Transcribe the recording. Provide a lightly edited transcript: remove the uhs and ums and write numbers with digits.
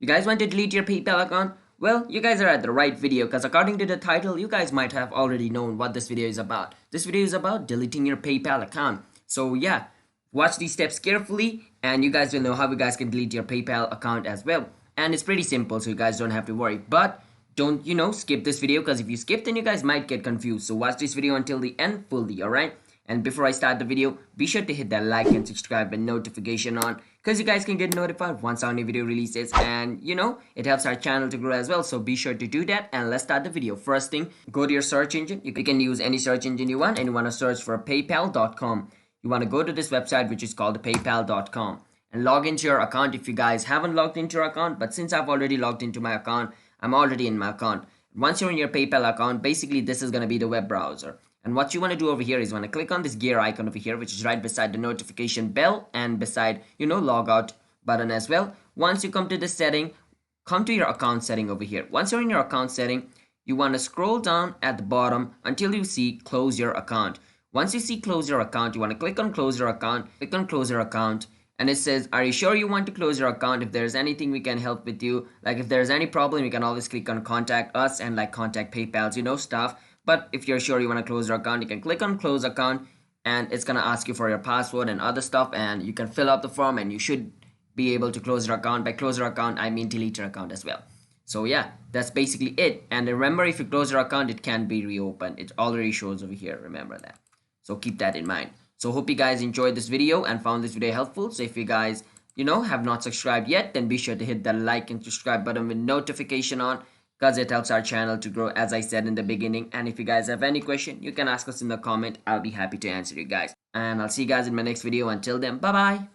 You guys want to delete your PayPal account? Well, you guys are at the right video because according to the title, you guys might have already known what this video is about. This video is about deleting your PayPal account. So yeah, watch these steps carefully and you guys will know how you guys can delete your PayPal account as well. And it's pretty simple, so you guys don't have to worry. But don't, skip this video, because if you skip, then you guys might get confused. So watch this video until the end fully, alright? And before I start the video, be sure to hit that like and subscribe and notification on, because you guys can get notified once our new video releases, and it helps our channel to grow as well. So be sure to do that, and let's start the video. First thing, go to your search engine. You can use any search engine you want, and you want to search for paypal.com. You want to go to this website, which is called paypal.com, and log into your account if you guys haven't logged into your account. But since I've already logged into my account, I'm already in my account. Once you're in your PayPal account, basically this is going to be the web browser. And what you want to do over here is you want to click on this gear icon over here, which is right beside the notification bell and beside, log out button as well. Once you come to this setting, come to your account setting over here. Once you're in your account setting, you want to scroll down at the bottom until you see close your account. Once you see close your account, you want to click on close your account, click on close your account. And it says, are you sure you want to close your account? If there's anything we can help with you, like if there's any problem, you can always click on contact us and like contact PayPal, stuff. But if you're sure you want to close your account, you can click on close account and it's going to ask you for your password and other stuff, and you can fill out the form and you should be able to close your account. By close your account, I mean delete your account as well. So yeah, that's basically it. And remember, if you close your account, it can be reopened. It already shows over here. Remember that. So keep that in mind. So hope you guys enjoyed this video and found this video helpful. So if you guys, have not subscribed yet, then be sure to hit the like and subscribe button with notification on, because it helps our channel to grow, as I said in the beginning. And if you guys have any question, you can ask us in the comment. I'll be happy to answer you guys. And I'll see you guys in my next video. Until then, bye bye.